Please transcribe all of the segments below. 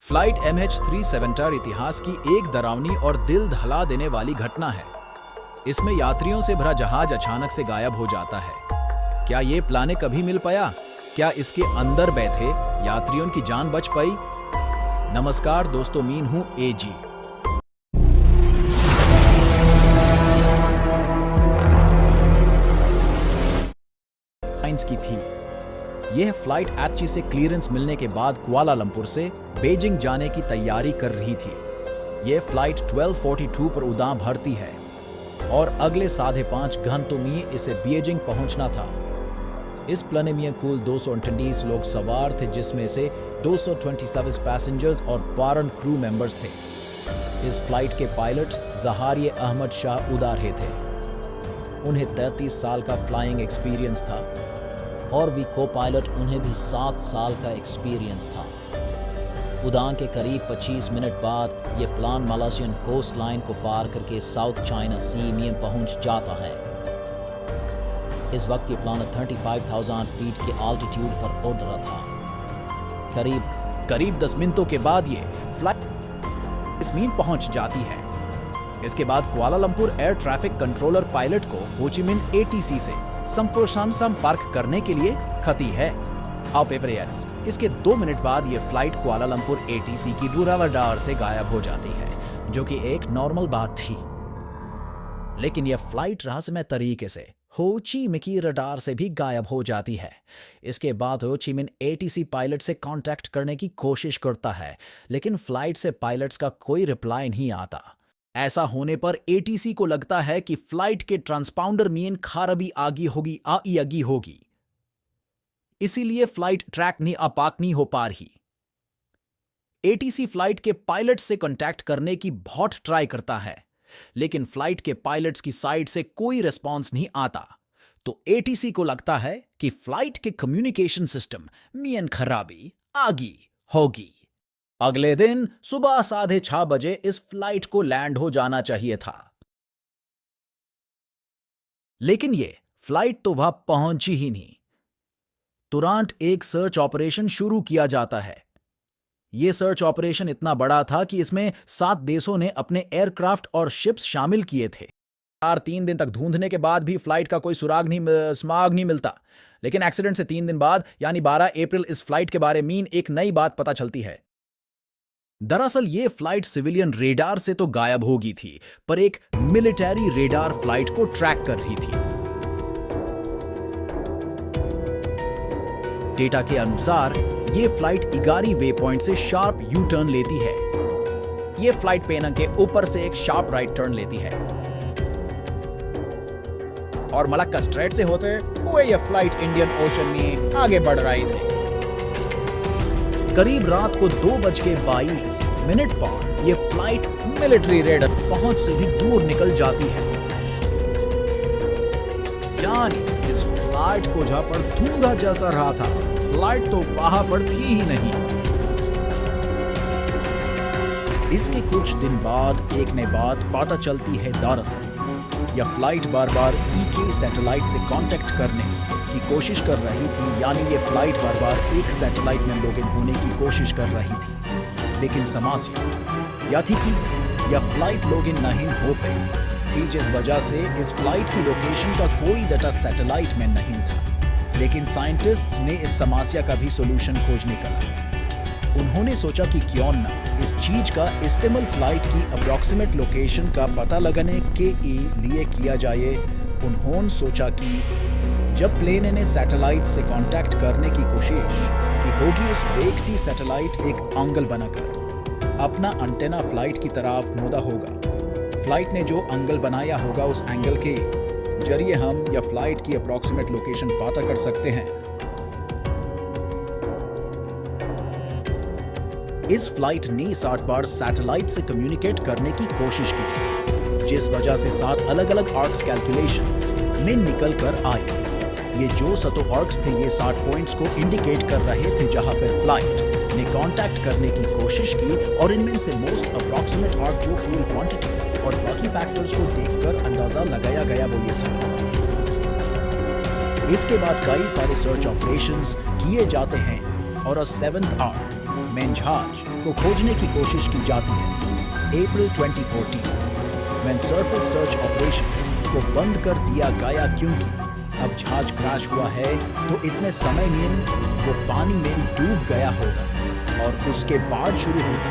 Flight MH370 इतिहास की एक डरावनी और दिल दहला देने वाली घटना है। इसमें यात्रियों से भरा जहाज अचानक से गायब हो जाता है। क्या ये प्लाने कभी मिल पाया? क्या इसके अंदर बैठे यात्रियों की जान बच पाई? नमस्कार दोस्तों, मैं हूं AG। की थी। यह फ्लाइट एचई से क्लियरेंस मिलने के बाद कुआलालंपुर से बीजिंग जाने की तैयारी कर रही थी। यह फ्लाइट 12:42 पर उड़ान भरती है और अगले 5.5 घंटों में इसे बीजिंग पहुंचना था। इस प्लेन में कुल 229 लोग सवार थे, जिसमें से 227 पैसेंजर्स और 12 क्रू मेंबर्स थे। इस फ्लाइट के पायलट जहारिए अहमद शाह उड़ा रहे थे। उन्हें 33 साल का फ्लाइंग एक्सपीरियंस था और भी को पायलट उन्हें भी 7 साल का एक्सपीरियंस था। उड़ान के करीब 25 मिनट बाद यह प्लान मलेशियन कोस्ट लाइन को पार करके साउथ चाइना सी में पहुंच जाता है। इस वक्त ये प्लान 35,000 फीट के ऑल्टीट्यूड पर उड़ रहा था। करीब 10 मिनटों के बाद ये फ्लाइट इसमीन पहुंच जाती है। इसके बाद Kuala Lumpur air traffic controller pilot को होचिमिन ATC से संपर्क करने के लिए खती है। इसके 2 मिनट बाद यह फ्लाइट कुआलालंपुर ATC की रडार से गायब हो जाती है, जो कि एक नॉर्मल बात थी। लेकिन यह फ्लाइट रहस्यमय तरीके से हो ची मिन की रडार से भी गायब हो जाती है। इसके बाद हो ची मिन ATC पायलट से कांटेक्ट करने की कोशिश करता है, लेकिन फ्लाइट से पायलट्स का कोई रिप्लाई नहीं आता। ऐसा होने पर ATC को लगता है कि फ्लाइट के ट्रांसपाउंडर में खराबी आगी होगी, इसीलिए फ्लाइट ट्रैक नहीं अपाक नहीं हो पा रही। ATC फ्लाइट के पायलट से कांटेक्ट करने की बहुत ट्राई करता है, लेकिन फ्लाइट के पायलट्स की साइड से कोई रिस्पांस नहीं आता। तो ATC को लगता है कि फ्लाइट के कम्युनिकेशन सिस्टम में खराबी आगी होगी। अगले दिन सुबह 6:30 बजे इस फ्लाइट को लैंड हो जाना चाहिए था, लेकिन ये फ्लाइट तो वहां पहुंची ही नहीं। तुरंत एक सर्च ऑपरेशन शुरू किया जाता है। यह सर्च ऑपरेशन इतना बड़ा था कि इसमें 7 देशों ने अपने एयरक्राफ्ट और शिप्स शामिल किए थे। 3 दिन तक ढूंढने के बाद भी फ्लाइट का कोई सुराग नहीं मिलता। लेकिन एक्सीडेंट से 3 दिन बाद यानी 12 अप्रैल इस फ्लाइट के बारे में एक नई बात पता चलती है। दरअसल यह फ्लाइट सिविलियन रेडार से तो गायब होगी थी, पर एक मिलिट्री रेडार फ्लाइट को ट्रैक कर रही थी। डेटा के अनुसार यह फ्लाइट इगारी वे पॉइंट से शार्प यू टर्न लेती है। यह फ्लाइट पेनंग के ऊपर से एक शार्प राइट टर्न लेती है और मलक्का स्ट्रेट से होते हुए यह फ्लाइट इंडियन ओशन में आगे बढ़ रही थी। करीब रात को 2:22 पर यह फ्लाइट मिलिट्री रेडार पहुंच से भी दूर निकल जाती है। यानी इस फ्लाइट को जहां पर धुंधा जैसा रहा था, फ्लाइट तो वहां पर थी ही नहीं। इसके कुछ दिन बाद एक नई बात पता चलती है। दरअसल यह फ्लाइट बार-बार EK सैटेलाइट से कांटेक्ट करने की कोशिश कर रही थी। यानी यह फ्लाइट बार-बार एक सैटेलाइट में लॉगिन होने की कोशिश कर रही थी, लेकिन समस्या यह थी कि यह फ्लाइट लॉगिन नहीं हो पाई थी, जिस वजह से इस फ्लाइट की लोकेशन का कोई डाटा सैटेलाइट में नहीं था। लेकिन साइंटिस्ट्स ने इस समस्या का भी सॉल्यूशन खोज निकाला। उन्होंने सोचा कि क्यों ना इस चीज का इस्तेमाल फ्लाइट की अप्रॉक्सीमेट लोकेशन का पता लगाने के लिए किया जाए। उन्होंने सोचा कि जब प्लेन ने सैटेलाइट से कांटेक्ट करने की कोशिश की होगी, उस व्यक्ति सैटेलाइट एक एंगल बनाकर अपना एंटेना फ्लाइट की तरफ मोड़ा होगा। फ्लाइट ने जो एंगल बनाया होगा, उस एंगल के जरिए हम या फ्लाइट की अप्रॉक्सीमेट लोकेशन पता कर सकते हैं। इस फ्लाइट ने 60 बार सैटेलाइट से कम्युनिकेट करने की कोशिश की थी, जिस वजह से 7 अलग-अलग आर्क्स कैलकुलेशंस में निकल कर आए। ये जो 7 आर्क्स थे, ये 60 पॉइंट्स को इंडिकेट कर रहे थे जहां पर फ्लाइट ने कांटेक्ट करने की कोशिश की, और इनमें से मोस्ट अप्रॉक्सीमेट आर्क जो फ्यूल क्वांटिटी और बाकी फैक्टर्स को देखकर अंदाजा लगाया गया वो ये था। इसके बाद कई सारे सर्च ऑपरेशंस किए जाते हैं और 7th आर्क मेन जहाज को खोजने की कोशिश की जाती है। अप्रैल 2014 में सरफेस सर्च ऑपरेशंस को बंद कर दिया गया क्योंकि अब जहाज क्रैश हुआ है तो इतने समय में वो पानी में डूब गया होगा और उसके बाद शुरू होता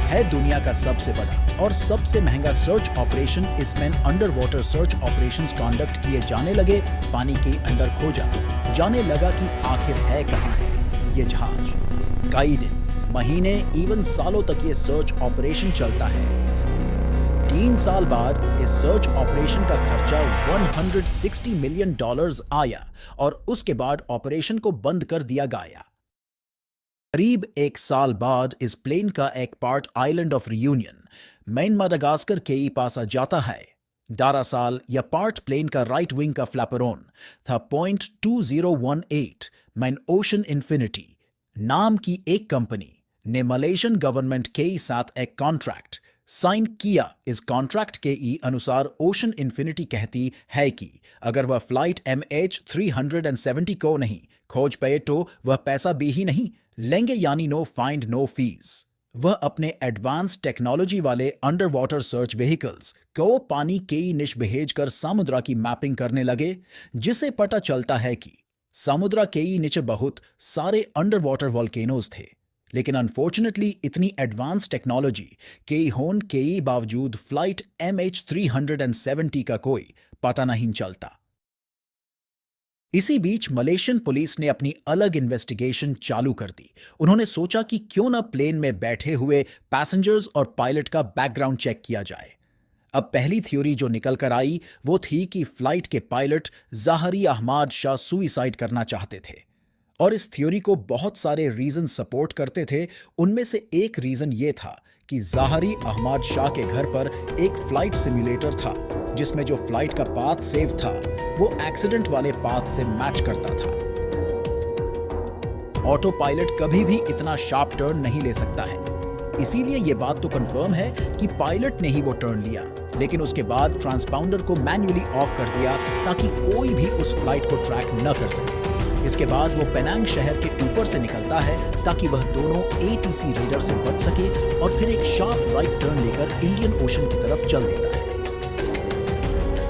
है दुनिया का सबसे बड़ा और सबसे महंगा सर्च ऑपरेशन। इसमें under water search operations conduct किए जाने लगे। पानी के अंदर खोजा जाने लगा कि आखिर है कहां है ये जहाज। कई दिन, महीने, इवन सालों तक ये सर्च ऑपरेशन चलता है। 3 साल बाद इस सर्च ऑपरेशन का खर्चा $160 मिलियन आया और उसके बाद ऑपरेशन को बंद कर दिया गया। करीब 1 साल बाद इस प्लेन का एक part island of reunion main Madagascar के पास आ जाता है। 12 साल या पार्ट प्लेन का राइट विंग का फ्लैपरोन था .2018 मेन ओशन इन्फिनिटी नाम की एक कंपनी ने मलेशियन गवर्नमेंट के साथ एक कॉन्ट्रैक्ट साइन किया। इस कॉन्ट्रैक्ट के अनुसार ओशन इन्फिनिटी कहती है कि अगर वह फ्लाइट MH370 को नहीं खोज पाए तो वह पैसा भी ही नहीं लेंगे, यानी नो फाइंड नो फीस। वह अपने एडवांस टेक्नोलॉजी वाले अंडर वाटर सर्च व्हीकल्स को पानी के नीचे भेजकर समुद्र की मैपिंग करने लगे, जिसे पता चलता है कि समुद्र के नीचे बहुत सारे अंडर वाटर वोल्केनोज थे। लेकिन अनफॉर्चुनेटली इतनी एडवांस टेक्नोलॉजी के होने के बावजूद फ्लाइट MH370 का कोई पता नहीं चलता। इसी बीच मलेशियन पुलिस ने अपनी अलग इन्वेस्टिगेशन चालू कर दी। उन्होंने सोचा कि क्यों ना प्लेन में बैठे हुए पैसेंजर्स और पायलट का बैकग्राउंड चेक किया जाए। अब पहली थ्योरी जो निकल कर आई वो थी कि फ्लाइट के पायलट ज़ाहरी अहमद शाह सुइसाइड करना चाहते थे और इस थ्योरी को बहुत सारे रीजन सपोर्ट करते थे। उनमें से एक रीजन ये था कि ज़ाहरी अहमद शाह के घर पर एक फ्लाइट सिम्युलेटर था जिसमें जो फ्लाइट का पाथ सेव था वो एक्सीडेंट वाले पाथ से मैच करता था। ऑटो पायलट कभी भी इतना शार्प टर्न नहीं ले सकता है, इसीलिए ये बात तो कंफर्म है कि पायलट ने ही वो टर्न लिया। लेकिन उसके बाद ट्रांसपाउंडर को मैन्युअली ऑफ कर दिया ताकि कोई भी उस फ्लाइट को ट्रैक न कर सके। इसके बाद वो पेनांग शहर के ऊपर से निकलता है ताकि वह दोनों ATC रेडर से बच सके और फिर एक शार्प राइट टर्न लेकर इंडियन ओशन की तरफ चल देता है।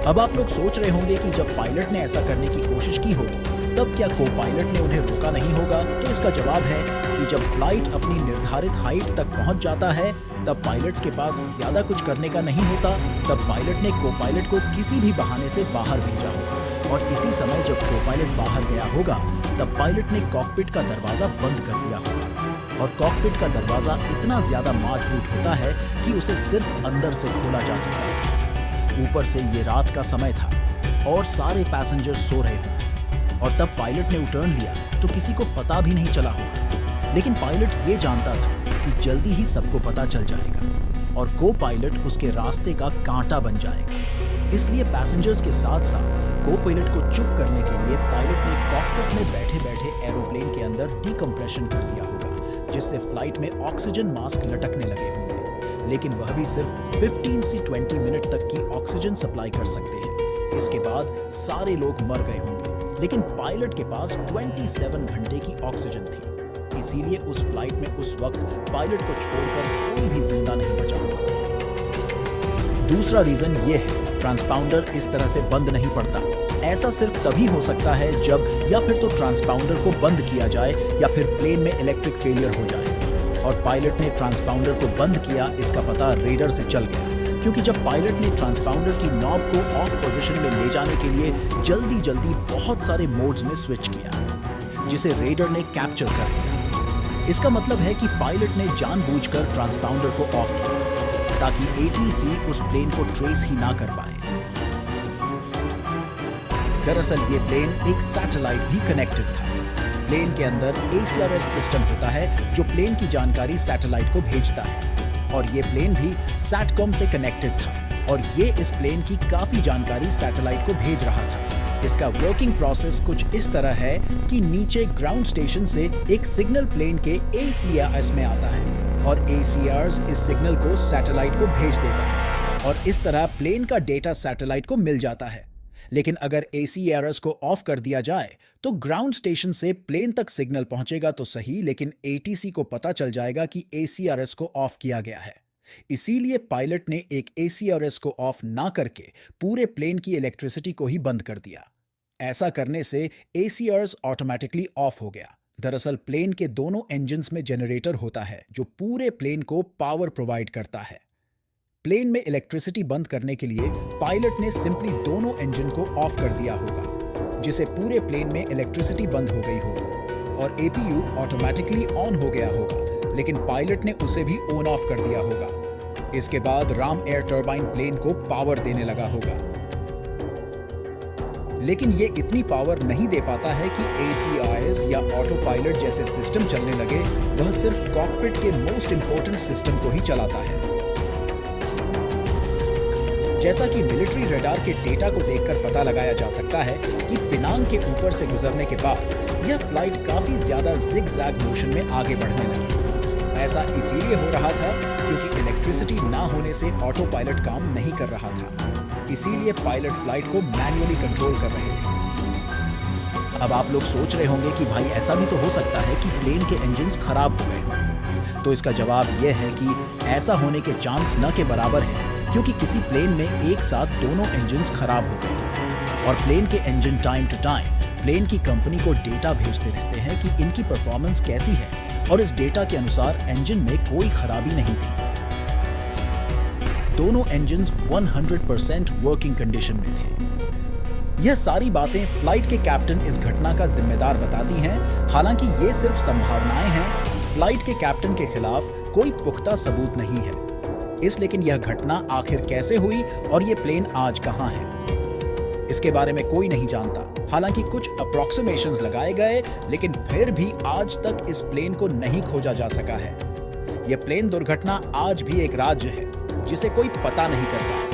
अब आप लोग सोच रहे होंगे कि जब पायलट ने ऐसा करने की कोशिश की होगी तब क्या को पायलट ने उन्हें रोका नहीं होगा? तो इसका जवाब है कि जब फ्लाइट अपनी निर्धारित हाइट तक पहुंच जाता है तब पायलट्स के पास ज्यादा कुछ करने का नहीं होता। तब पायलट ने को पायलट को किसी भी बहाने से बाहर भेजा होगा और इसी समय जब को पायलट बाहर गया होगा तब पायलट ने कॉकपिट का दरवाजा बंद कर दिया होगा और कॉकपिट का दरवाजा इतना ज्यादा मजबूत होता है कि उसे सिर्फ अंदर से खोला जा सकता है। ऊपर से ये रात का समय था और सारे पैसेंजर सो रहे होंगे और तब पायलट ने टर्न लिया तो किसी को पता भी नहीं चला होगा। लेकिन पायलट ये जानता था कि जल्दी ही सबको पता चल जाएगा और को पायलट उसके रास्ते का कांटा बन जाएगा। इसलिए पैसेंजर्स के साथ साथ को पायलट को चुप करने के लिए पायलट ने कॉकपिट में बैठे बैठे एरोप्लेन के अंदर डिकम्प्रेशन कर दिया होगा, जिससे फ्लाइट में ऑक्सीजन मास्क लटकने लगे होंगे। लेकिन वह भी सिर्फ 15 से 20 मिनट तक की ऑक्सीजन सप्लाई कर सकते हैं। इसके बाद सारे लोग मर गए होंगे, लेकिन पायलट के पास 27 घंटे की ऑक्सीजन थी। इसीलिए उस फ्लाइट में उस वक्त पायलट को छोड़कर कोई भी जिंदा नहीं बचा होगा। दूसरा रीजन ये है, ट्रांसपाउंडर इस तरह से बंद नहीं पड़ता। ऐसा सिर्फ तभी हो सकता है जब या फिर तो ट्रांसपाउंडर को बंद किया जाए या फिर प्लेन में इलेक्ट्रिक फेलियर हो जाए। और पायलट ने ट्रांसपाउंडर को बंद किया इसका पता रेडर से चल गया, क्योंकि जब पायलट ने ट्रांसपाउंडर की नॉब को ऑफ पोजीशन में ले जाने के लिए जल्दी जल्दी बहुत सारे मोड्स में स्विच किया, जिसे रेडर ने कैप्चर कर लिया। इसका मतलब है कि पायलट ने जानबूझकर ट्रांसपाउंडर को ऑफ किया ताकि ATC उस प्लेन को ट्रेस ही ना कर पाए। दरअसल ये प्लेन एक सैटेलाइट भी कनेक्टेड था। प्लेन के अंदर ACRS सिस्टम होता है जो प्लेन की जानकारी सैटेलाइट को भेजता है और ये प्लेन भी सैटकॉम से कनेक्टेड था और ये इस प्लेन की काफी जानकारी सैटेलाइट को भेज रहा था। इसका वर्किंग प्रोसेस कुछ इस तरह है कि नीचे ग्राउंड स्टेशन से एक सिग्नल प्लेन के ACRS में आता है और ACRS इस सिग्नल को सैटेलाइट को भेज देता है और इस तरह प्लेन का डेटा सैटेलाइट को मिल जाता है। लेकिन अगर ACRS को ऑफ कर दिया जाए तो ग्राउंड स्टेशन से प्लेन तक सिग्नल पहुंचेगा तो सही, लेकिन ATC को पता चल जाएगा कि ACRS को ऑफ किया गया है। इसीलिए पायलट ने एक ACRS को ऑफ ना करके पूरे प्लेन की इलेक्ट्रिसिटी को ही बंद कर दिया। ऐसा करने से ACRS ऑटोमेटिकली ऑफ हो गया। दरअसल प्लेन के दोनों इंजन्स में जनरेटर होता है जो पूरे प्लेन को पावर प्रोवाइड करता है। प्लेन में इलेक्ट्रिसिटी बंद करने के लिए पायलट ने सिंपली दोनों इंजन को ऑफ कर दिया होगा, जिससे पूरे प्लेन में इलेक्ट्रिसिटी बंद हो गई होगी और APU ऑटोमेटिकली ऑन हो गया होगा, लेकिन पायलट ने उसे भी ऑन ऑफ कर दिया होगा। इसके बाद राम एयर टर्बाइन प्लेन को पावर देने लगा होगा, लेकिन ये इतनी पावर नहीं दे पाता है कि ACRS या ऑटो पायलट जैसे सिस्टम चलने लगे। वह सिर्फ कॉकपिट के मोस्ट इंपोर्टेंट सिस्टम को ही चलाता है। जैसा कि मिलिट्री रडार के डेटा को देखकर पता लगाया जा सकता है कि पिनांग के ऊपर से गुजरने के बाद यह फ्लाइट काफी ज्यादा जिग-जैग मोशन में आगे बढ़ने लगी। ऐसा इसीलिए हो रहा था क्योंकि इलेक्ट्रिसिटी ना होने से ऑटो पायलट काम नहीं कर रहा था। इसीलिए पायलट फ्लाइट को मैन्युअली कंट्रोल कर रहे थे। अब आप लोग सोच रहे होंगे कि भाई ऐसा भी तो हो सकता है कि प्लेन के इंजन्स खराब हो गए हों। तो इसका जवाब यह है कि ऐसा होने के चांस न के बराबर है, क्योंकि किसी प्लेन में एक साथ दोनों इंजन्स खराब हो गए और प्लेन के engine time to time plane की कंपनी को डेटा भेजते रहते हैं कि इनकी परफॉर्मेंस कैसी है, और इस डेटा के अनुसार इंजन में कोई खराबी नहीं थी। दोनों इंजन्स 100% वर्किंग कंडीशन में थे। यह सारी बातें फ्लाइट के कैप्टन इस घटना का जिम्मेदार बताती हैं। हालांकि ये सिर्फ संभावनाएं हैं। फ्लाइट के कैप्टन के खिलाफ कोई पुख्ता सबूत नहीं है। लेकिन यह घटना आखिर कैसे हुई और ये प्लेन आज कहां है, इसके बारे में कोई नहीं जानता। हालांकि कुछ अप्रॉक्सिमेशंस लगाए गए, लेकिन फिर भी आज तक इस प्लेन को नहीं खोजा जा सका है। यह प्लेन दुर्घटना आज भी एक राज है जिसे कोई पता नहीं कर रहा।